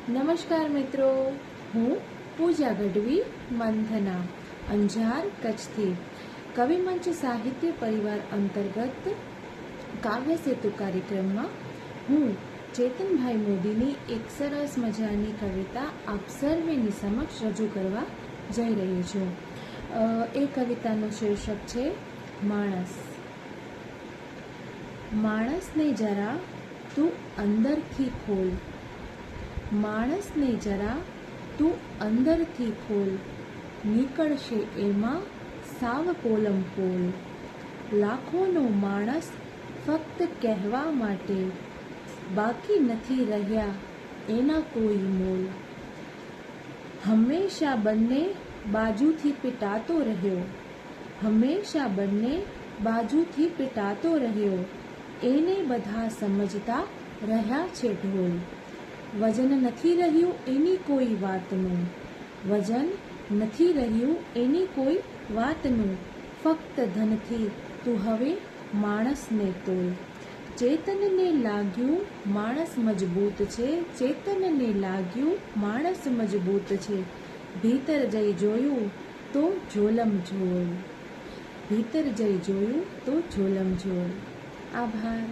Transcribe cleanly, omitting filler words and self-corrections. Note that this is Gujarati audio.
નમસ્કાર મિત્રો, હું પૂજા ગઢવી મંથના અંજાર કચ્છથી કવિમંચ સાહિત્ય પરિવાર અંતર્ગત કાવ્ય સેતુ કાર્યક્રમમાં હું ચેતનભાઈ મોદીની એક સરસ મજાની કવિતા આપ સર્વેની સમક્ષ રજૂ કરવા જઈ રહી છું. એ કવિતાનું શીર્ષક છે માણસ. માણસને જરા તું અંદરથી ખોલ, માણસને જરા તું અંદરથી ખોલ, નીકળશે એમાં સાવ પોલમ પોલ. લાખોનો માણસ ફક્ત કહેવા માટે, બાકી નથી રહ્યા એના કોઈ મોલ. હંમેશા બંને બાજુથી પીટાતો રહ્યો, હંમેશા બંને બાજુથી પીટાતો રહ્યો, એને બધા સમજતા રહ્યા છે ઢોલ. વજન નથી રહ્યું એની કોઈ વાતનું, વજન નથી રહ્યું એની કોઈ વાતનું, ફક્ત ધનથી તું હવે માણસને તોલ. ચેતનને લાગ્યું માણસ મજબૂત છે, ચેતનને લાગ્યું માણસ મજબૂત છે, ભીતર જઈ જોયું તો ઝોલમ ઝોલ, ભીતર જઈ જોયું તો ઝોલમ ઝોલ. આભાર.